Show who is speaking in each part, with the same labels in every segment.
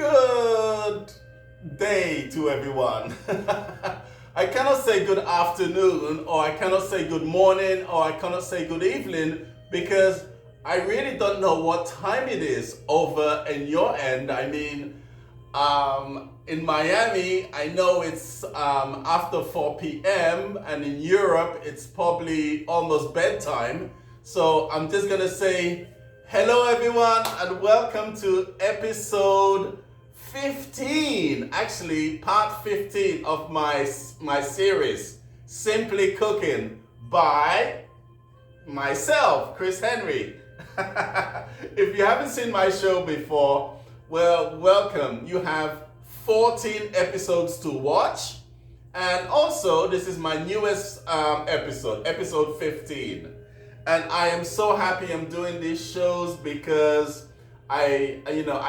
Speaker 1: Good day to everyone. I cannot say good afternoon, or I cannot say good morning, or I cannot say good evening because I really don't know what time it is over in your end. I mean, in Miami, I know it's after 4 p.m. and in Europe, it's probably almost bedtime. So I'm just gonna say hello everyone and welcome to episode 15, actually part 15 of my series, Simply Cooking by myself, Chris Henry. If you haven't seen my show before, well, welcome. You have 14 episodes to watch. And also, this is my newest episode 15. And I am so happy I'm doing these shows because I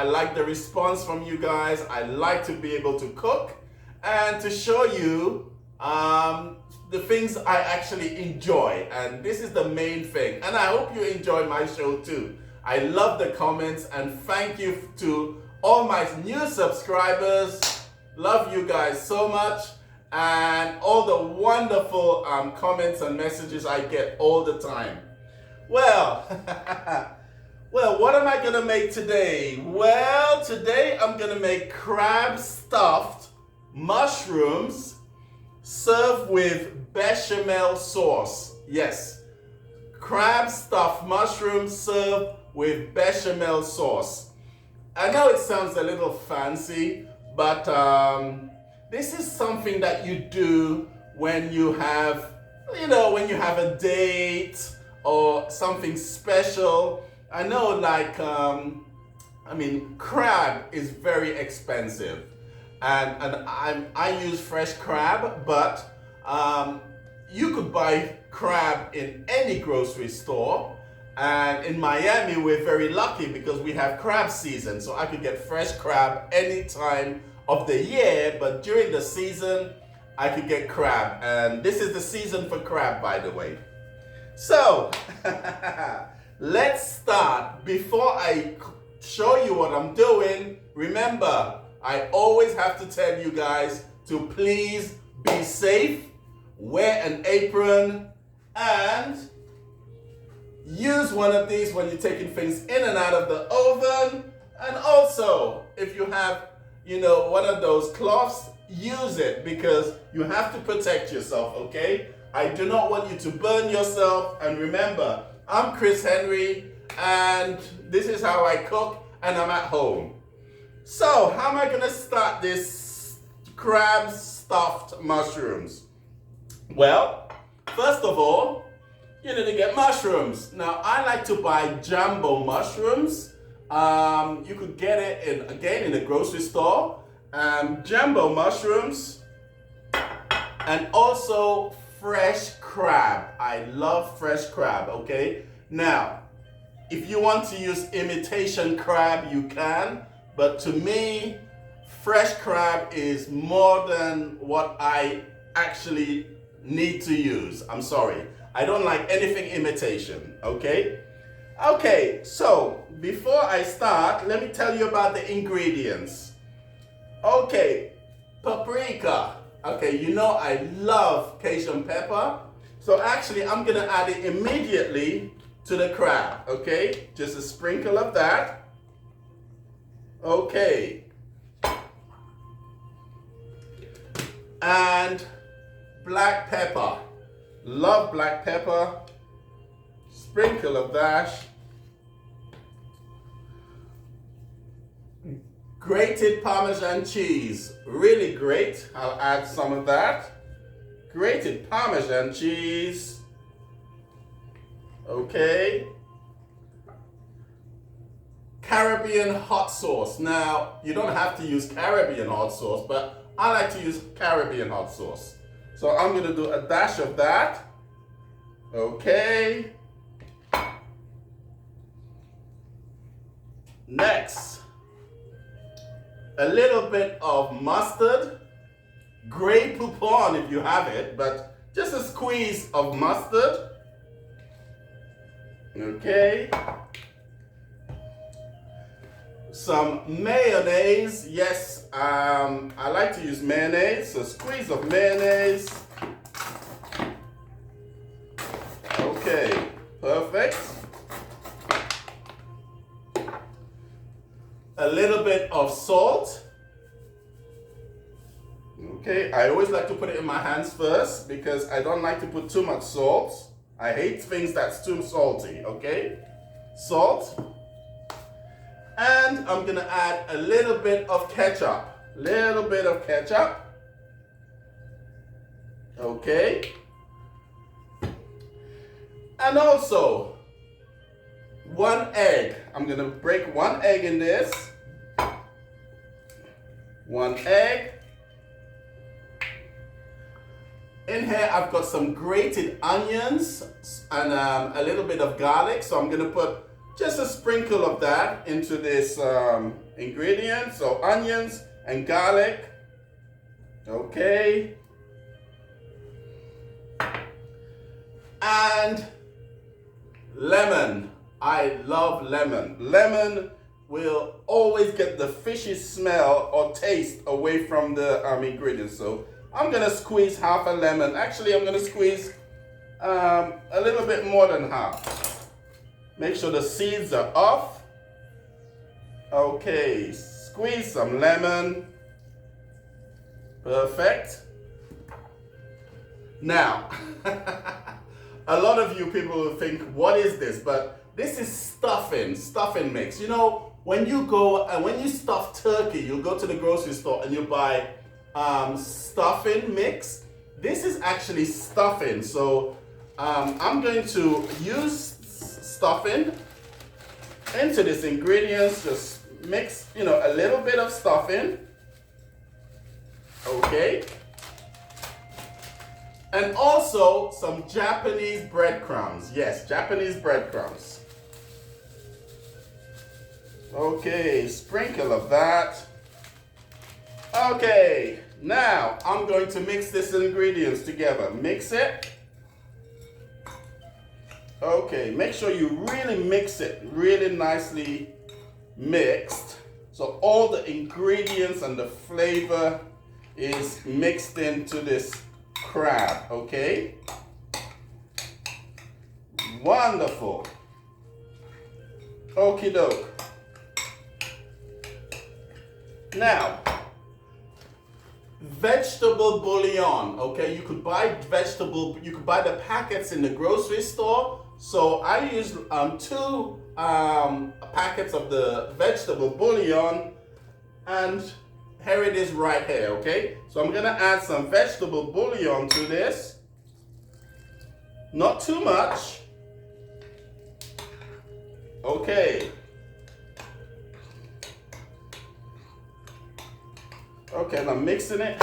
Speaker 1: like the response from you guys. I like to be able to cook and to show you the things I actually enjoy. And this is the main thing. And I hope you enjoy my show too. I love the comments and thank you to all my new subscribers. Love you guys so much. And all the wonderful comments and messages I get all the time. Well, what am I gonna make today? Well, today I'm gonna make crab stuffed mushrooms served with bechamel sauce. Yes, crab stuffed mushrooms served with bechamel sauce. I know it sounds a little fancy, but this is something that you do when you have, a date or something special. I know, crab is very expensive, and I use fresh crab, but you could buy crab in any grocery store. And in Miami, we're very lucky because we have crab season, so I could get fresh crab any time of the year, but during the season, I could get crab. And this is the season for crab, by the way. So, let's start. Before I show you what I'm doing, remember, I always have to tell you guys to please be safe, wear an apron, and use one of these when you're taking things in and out of the oven. And also, if you have one of those cloths, use it because you have to protect yourself, okay? I do not want you to burn yourself. And remember, I'm Chris Henry and this is how I cook and I'm at home. So, how am I gonna start this crab stuffed mushrooms? Well, first of all, you need to get mushrooms. Now, I like to buy jumbo mushrooms. You could get it in the grocery store. Jumbo mushrooms and also fresh crab. I love fresh crab, okay? Now, if you want to use imitation crab, you can, but to me, fresh crab is more than what I actually need to use. I'm sorry. I don't like anything imitation, okay? Okay, so before I start, let me tell you about the ingredients. Okay, paprika. Okay, I love Cajun pepper. So actually, I'm gonna add it immediately to the crab, okay? Just a sprinkle of that. Okay. And black pepper. Love black pepper. Sprinkle of that. Grated Parmesan cheese, really great. I'll add some of that. Grated Parmesan cheese. Okay. Caribbean hot sauce. Now, you don't have to use Caribbean hot sauce, but I like to use Caribbean hot sauce. So I'm gonna do a dash of that. Okay. Next, a little bit of mustard, Grey Poupon if you have it, but just a squeeze of mustard. Okay. Some mayonnaise. Yes, I like to use mayonnaise. So squeeze of mayonnaise. Okay, perfect. A little bit of salt. Okay, I always like to put it in my hands first because I don't like to put too much salt. I hate things that's too salty, okay? Salt. And I'm gonna add a little bit of ketchup. Little bit of ketchup. Okay. And also, 1 egg. I'm gonna break 1 egg in this. 1 egg. In here, I've got some grated onions and a little bit of garlic. So I'm gonna put just a sprinkle of that into this ingredient. So onions and garlic. Okay. And lemon. I love lemon. Lemon will always get the fishy smell or taste away from the ingredients. So I'm gonna squeeze half a lemon. Actually, I'm gonna squeeze a little bit more than half. Make sure the seeds are off. Okay, squeeze some lemon. Perfect. Now, a lot of you people will think, what is this? But this is stuffing mix. You know, when you go and when you stuff turkey, you go to the grocery store and you buy stuffing mix. This is actually stuffing. So I'm going to use stuffing into this ingredients. Just mix, you know, a little bit of stuffing. Okay. And also some Japanese breadcrumbs. Yes, Japanese breadcrumbs. Okay, sprinkle of that. Okay, now I'm going to mix these ingredients together. Mix it. Okay, make sure you really mix it really nicely mixed. So all the ingredients and the flavor is mixed into this crab, okay? Wonderful. Okie doke. Now, vegetable bouillon, okay? You could buy the packets in the grocery store. So I use 2 packets of the vegetable bouillon, and here it is right here, okay? So I'm gonna add some vegetable bouillon to this. Not too much. Okay. Okay, and I'm mixing it.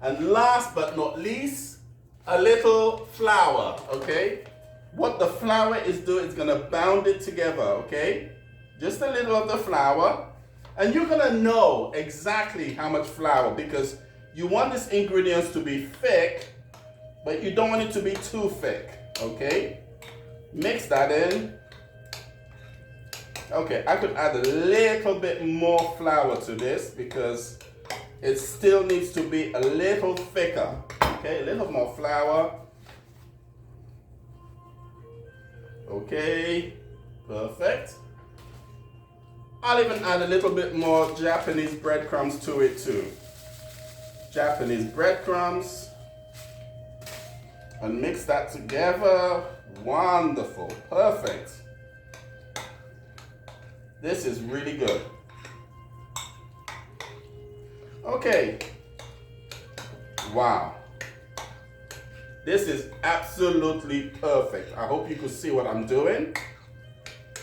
Speaker 1: And last but not least, a little flour, okay? What the flour is doing is gonna bound it together, okay? Just a little of the flour. And you're gonna know exactly how much flour because you want these ingredients to be thick, but you don't want it to be too thick, okay? Mix that in. Okay, I could add a little bit more flour to this because it still needs to be a little thicker. Okay, a little more flour. Okay, perfect. I'll even add a little bit more Japanese breadcrumbs to it too. Japanese breadcrumbs. And mix that together. Wonderful, perfect. This is really good. Okay. Wow. This is absolutely perfect. I hope you could see what I'm doing.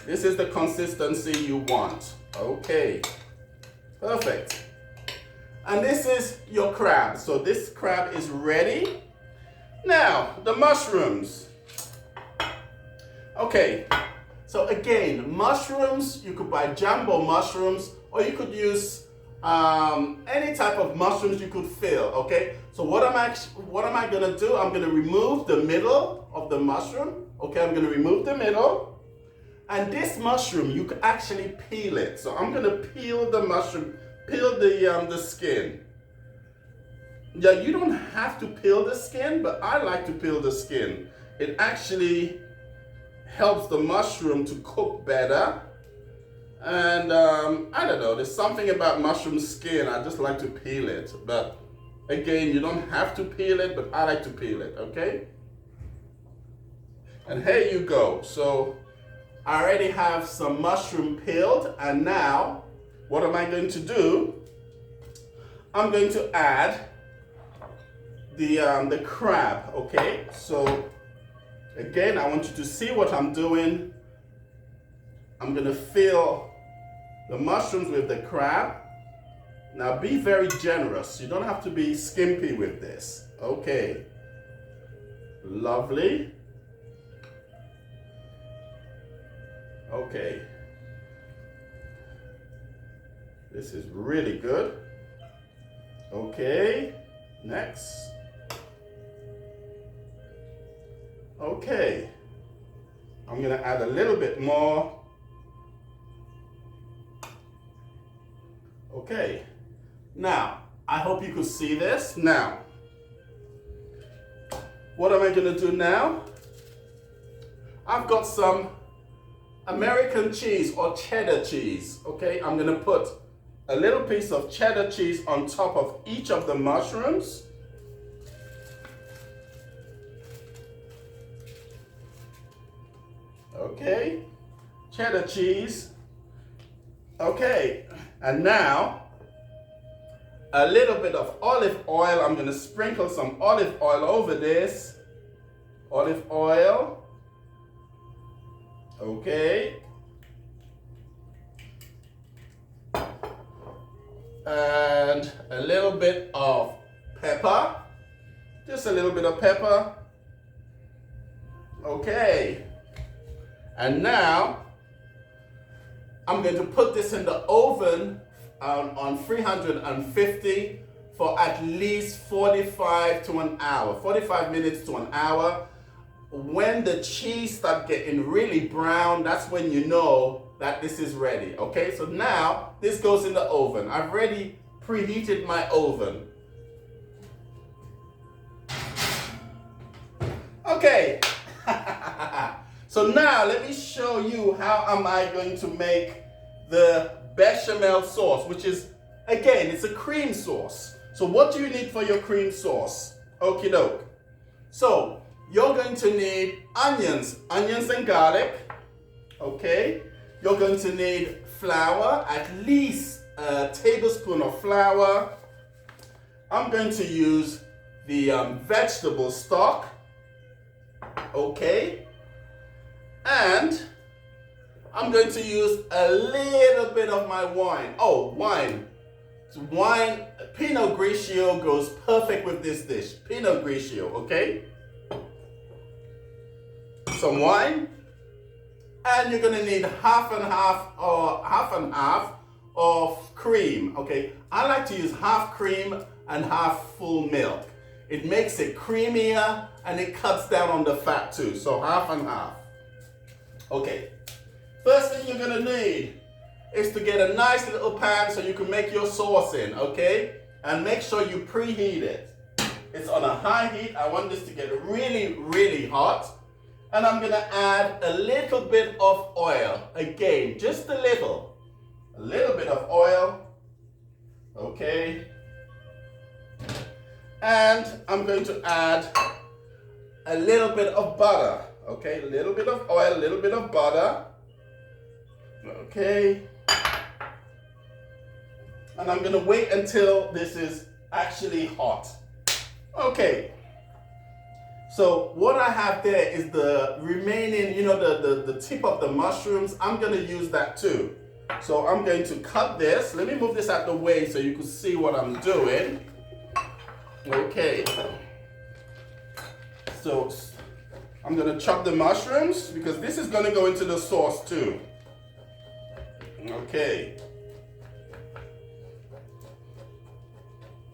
Speaker 1: This is the consistency you want. Okay. Perfect. And this is your crab. So this crab is ready. Now, the mushrooms. Okay. So again, mushrooms, you could buy jumbo mushrooms, or you could use any type of mushrooms you could fill, okay? So what am I gonna do? I'm gonna remove the middle of the mushroom, okay? I'm gonna remove the middle. And this mushroom, you can actually peel it. So I'm gonna peel the mushroom, peel the skin. Yeah, you don't have to peel the skin, but I like to peel the skin. It actually helps the mushroom to cook better. And I don't know, there's something about mushroom skin, I just like to peel it. But again, you don't have to peel it, but I like to peel it, okay? And here you go. So I already have some mushroom peeled, and now what am I going to do? I'm going to add the crab, okay? So again, I want you to see what I'm doing. I'm gonna fill the mushrooms with the crab. Now be very generous. You don't have to be skimpy with this. Okay. Lovely. Okay. This is really good. Okay. Next. Okay. I'm gonna add a little bit more. Okay. Now, I hope you could see this. Now, what am I gonna do now? I've got some American cheese or cheddar cheese. Okay, I'm gonna put a little piece of cheddar cheese on top of each of the mushrooms. Okay, cheddar cheese. Okay, and now a little bit of olive oil. I'm going to sprinkle some olive oil over this. Olive oil. Okay. And a little bit of pepper. Just a little bit of pepper. Okay. And now I'm going to put this in the oven on 350 for at least 45 to an hour, 45 minutes to an hour. When the cheese starts getting really brown, that's when you know that this is ready. Okay, so now this goes in the oven. I've already preheated my oven. Okay. So now let me show you how am I going to make the bechamel sauce, which is, again, it's a cream sauce. So what do you need for your cream sauce? Okie doke. So you're going to need onions and garlic. Okay. You're going to need flour, at least a tablespoon of flour. I'm going to use the vegetable stock. Okay. And I'm going to use a little bit of my wine. Oh, wine. Wine, Pinot Grigio goes perfect with this dish. Pinot Grigio, okay? Some wine. And you're going to need half and half of cream, okay? I like to use half cream and half full milk. It makes it creamier and it cuts down on the fat too. So half and half. Okay, first thing you're gonna need is to get a nice little pan so you can make your sauce in, okay? And make sure you preheat it. It's on a high heat. I want this to get really, really hot. And I'm gonna add a little bit of oil. Again, just a little bit of oil, okay? And I'm going to add a little bit of butter. Okay, a little bit of oil, a little bit of butter. Okay. And I'm gonna wait until this is actually hot. Okay. So what I have there is the remaining, the tip of the mushrooms. I'm gonna use that too. So I'm going to cut this. Let me move this out the way so you can see what I'm doing. Okay. So I'm going to chop the mushrooms because this is going to go into the sauce too. Okay.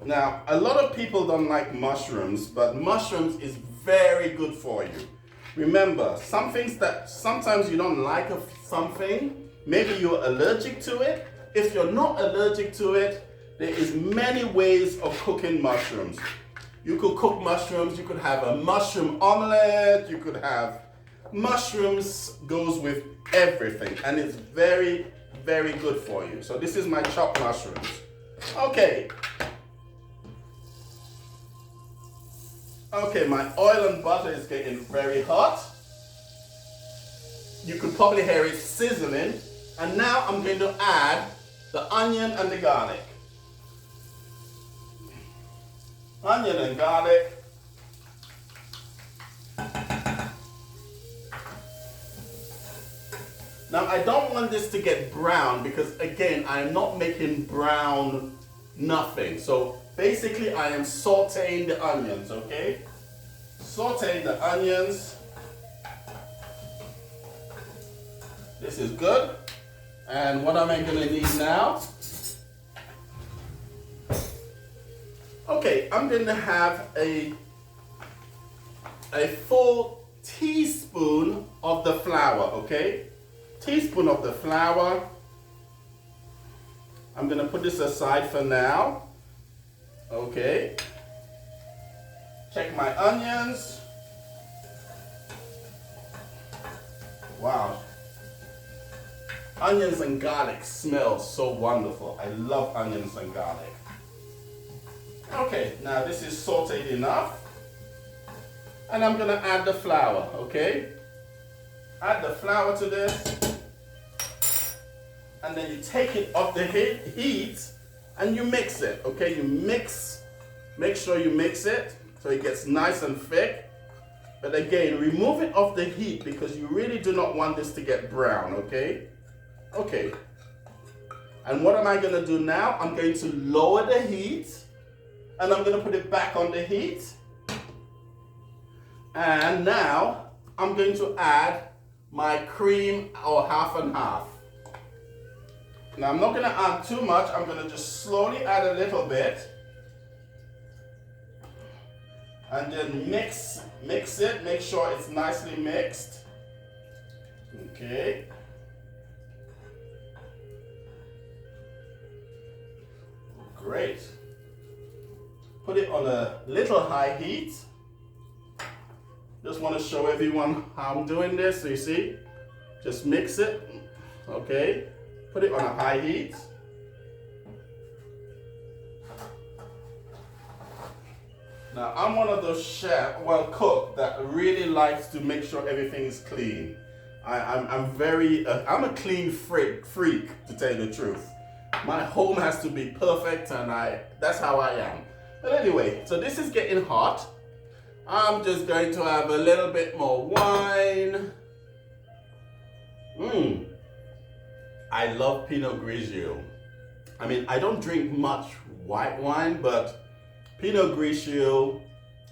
Speaker 1: Now, a lot of people don't like mushrooms, but mushrooms is very good for you. Remember, some things that sometimes you don't like of something, maybe you're allergic to it. If you're not allergic to it, there is many ways of cooking mushrooms. You could cook mushrooms, you could have a mushroom omelette, you could have mushrooms goes with everything, and it's very, very good for you. So this is my chopped mushrooms. Okay. Okay, my oil and butter is getting very hot. You could probably hear it sizzling. And now I'm going to add the onion and the garlic. Onion and garlic. Now I don't want this to get brown because again, I am not making brown nothing. So basically I am sauteing the onions, okay? Sauteing the onions. This is good. And what am I gonna need now? Okay, I'm gonna have a full teaspoon of the flour, okay? Teaspoon of the flour. I'm gonna put this aside for now. Okay. Check my onions. Wow. Onions and garlic smell so wonderful. I love onions and garlic. Okay, now this is sauteed enough. And I'm gonna add the flour, okay? Add the flour to this. And then you take it off the heat and you mix it, okay? You mix, make sure you mix it so it gets nice and thick. But again, remove it off the heat because you really do not want this to get brown, okay? Okay. And what am I gonna do now? I'm going to lower the heat and I'm gonna put it back on the heat. And now I'm going to add my cream or half and half. Now I'm not gonna add too much, I'm gonna just slowly add a little bit. And then mix it, make sure it's nicely mixed. Okay. Great. Put it on a little high heat. Just want to show everyone how I'm doing this. So you see, just mix it. Okay. Put it on a high heat. Now I'm one of those cook that really likes to make sure everything is clean. I'm a clean freak to tell you the truth. My home has to be perfect and that's how I am. But anyway, so this is getting hot. I'm just going to have a little bit more wine. I love Pinot Grigio. I mean, I don't drink much white wine, but Pinot Grigio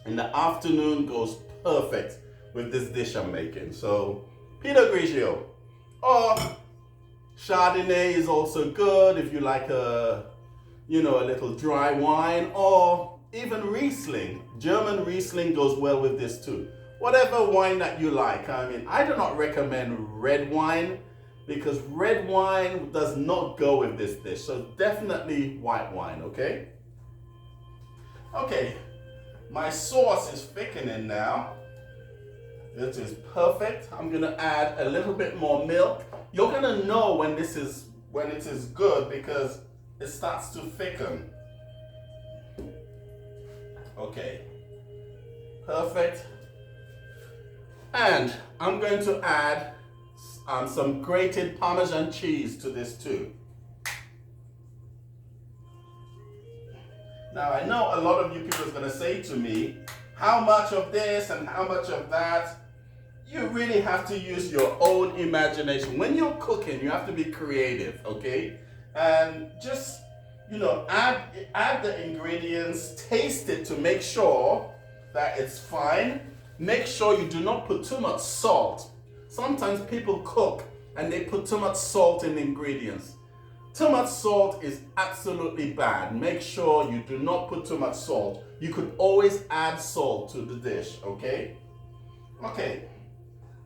Speaker 1: in the afternoon goes perfect with this dish I'm making. So, Pinot Grigio. Or Chardonnay is also good if you like a little dry wine, or even Riesling. German Riesling goes well with this too. Whatever wine that you like. I mean, I do not recommend red wine because red wine does not go with this dish. So definitely white wine, okay? Okay, my sauce is thickening now. It is perfect. I'm gonna add a little bit more milk. You're gonna know when it is good because it starts to thicken. Okay, perfect. And I'm going to add some grated Parmesan cheese to this too. Now I know a lot of you people are going to say to me, how much of this and how much of that? You really have to use your own imagination. When you're cooking, you have to be creative, okay? And just, add the ingredients, taste it to make sure that it's fine. Make sure you do not put too much salt. Sometimes people cook and they put too much salt in the ingredients. Too much salt is absolutely bad. Make sure you do not put too much salt. You could always add salt to the dish, okay? Okay,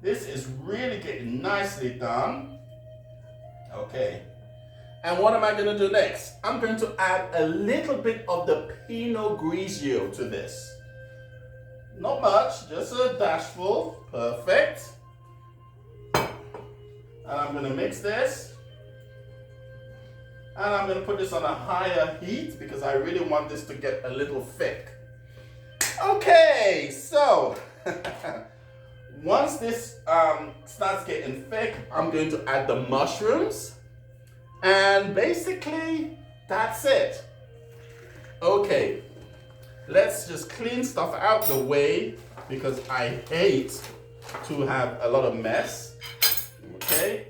Speaker 1: This is really getting nicely done. Okay. And what am I going to do next? I'm going to add a little bit of the Pinot Grigio to this. Not much, just a dashful. Perfect. And I'm going to mix this. And I'm going to put this on a higher heat because I really want this to get a little thick. Okay, so once this starts getting thick, I'm going to add the mushrooms. And basically, that's it. Okay, let's just clean stuff out the way because I hate to have a lot of mess. Okay,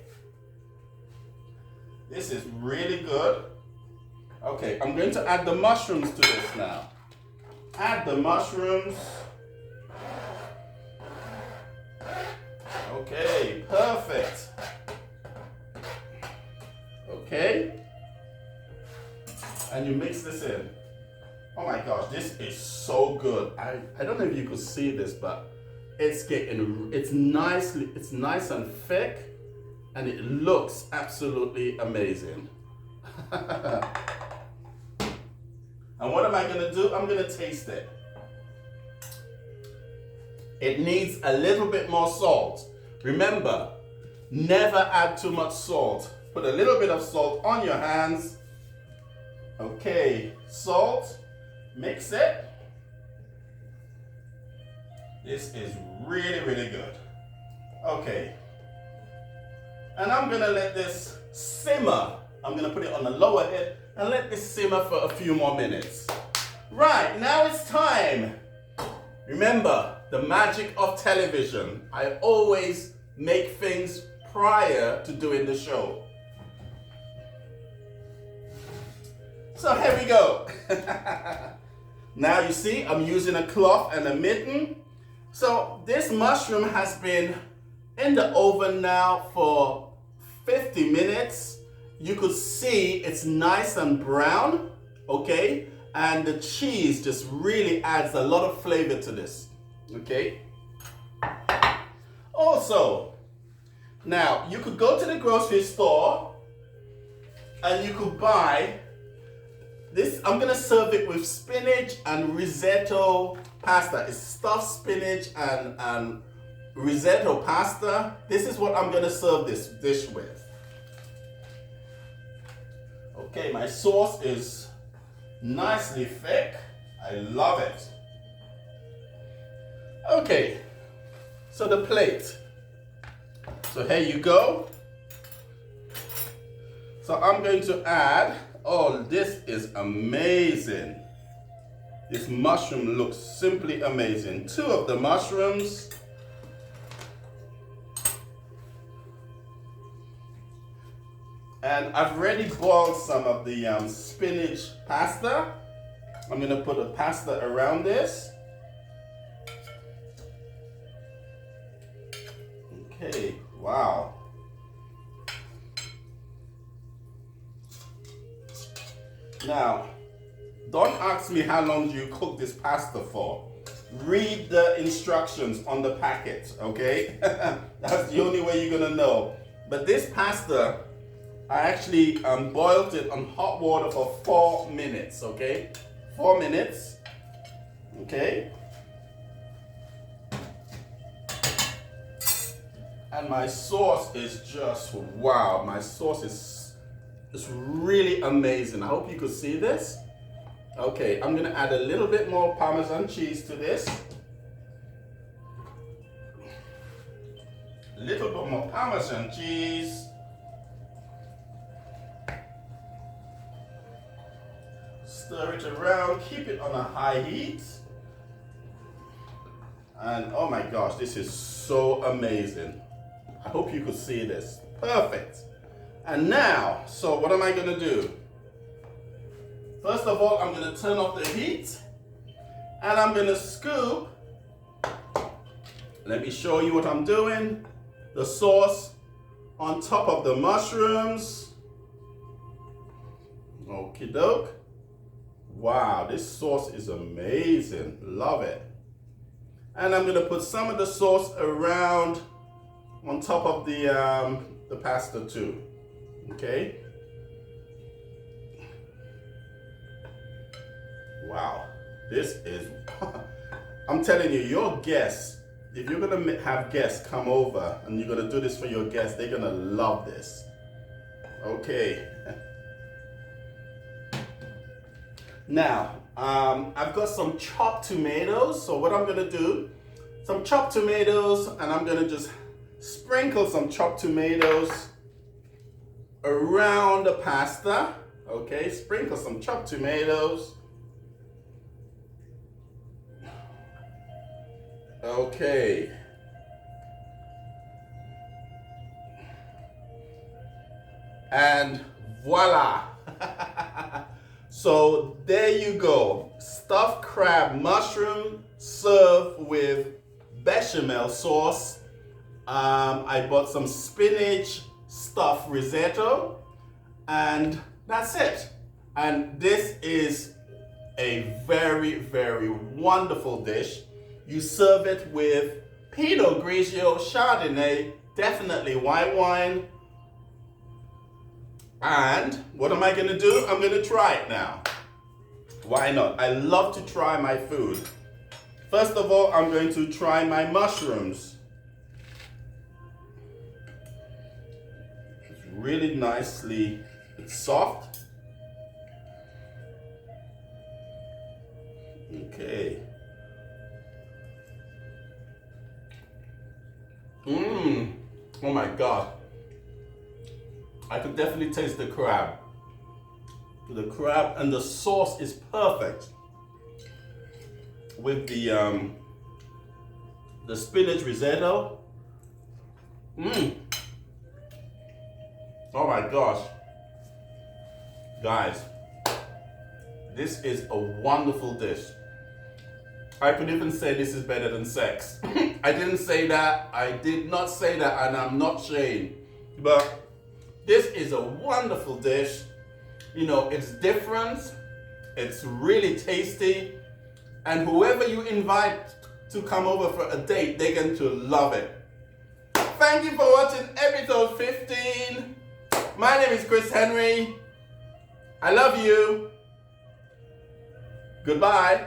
Speaker 1: this is really good. Okay, I'm going to add the mushrooms to this now. Add the mushrooms. Okay, perfect. Okay, and you mix this in. Oh my gosh, this is so good. I don't know if you could see this, but it's nice and thick, and it looks absolutely amazing. And what am I gonna do? I'm gonna taste it. It needs a little bit more salt. Remember, never add too much salt. Put a little bit of salt on your hands. Okay, salt, mix it. This is really, really good. Okay, and I'm gonna let this simmer. I'm gonna put it on the lower head and let this simmer for a few more minutes. Right, now it's time. Remember, the magic of television. I always make things prior to doing the show. So here we go. Now you see, I'm using a cloth and a mitten. So this mushroom has been in the oven now for 50 minutes. You could see it's nice and brown, okay? And the cheese just really adds a lot of flavor to this, okay? Also, now you could go to the grocery store and you could buy this. I'm gonna serve it with spinach and risotto pasta. It's stuffed spinach and risotto pasta. This is what I'm gonna serve this dish with. Okay, my sauce is nicely thick. I love it. Okay, so the plate. So here you go. So I'm going to add, oh, this is amazing. This mushroom looks simply amazing. 2 of the mushrooms. And I've already boiled some of the spinach pasta. I'm gonna put the pasta around this. Okay, wow. Now, don't ask me how long do you cook this pasta for. Read the instructions on the packet, okay? That's the only way you're gonna know. But this pasta, I actually boiled it on hot water for 4 minutes, okay? 4 minutes, okay? And my sauce is just, wow, my sauce is really amazing. I hope you could see this. Okay, I'm gonna add a little bit more Parmesan cheese to this. A little bit more Parmesan cheese. Stir it around, keep it on a high heat. And oh my gosh, this is so amazing. I hope you could see this. Perfect. And now, so what am I gonna do? First of all, I'm gonna turn off the heat and I'm gonna scoop. Let me show you what I'm doing. The sauce on top of the mushrooms. Okie doke. Wow, this sauce is amazing. Love it. And I'm gonna put some of the sauce around on top of the pasta too. Okay. Wow, this is, I'm telling you, your guests, if you're gonna have guests come over and you're gonna do this for your guests, they're gonna love this. Okay. Now, I've got some chopped tomatoes. So what I'm gonna do, some chopped tomatoes, and I'm gonna just sprinkle some chopped tomatoes around the pasta. Okay, sprinkle some chopped tomatoes. Okay. And voila. So there you go. Stuffed crab mushroom served with bechamel sauce. I bought some spinach stuffed risotto, and that's it. And this is a very, very wonderful dish. You serve it with Pinot Grigio, Chardonnay, definitely white wine. And what am I gonna do? I'm gonna try it now. Why not? I love to try my food. First of all, I'm going to try my mushrooms. It's really nicely, it's soft. Okay. Oh my God. I could definitely taste the crab. The crab and the sauce is perfect with the spinach risotto. Oh my gosh. Guys, this is a wonderful dish. I could even say this is better than sex. I didn't say that. I did not say that, and I'm not ashamed. But this is a wonderful dish. You know, it's different. It's really tasty. And whoever you invite to come over for a date, they're going to love it. Thank you for watching episode 15. My name is Chris Henry. I love you. Goodbye.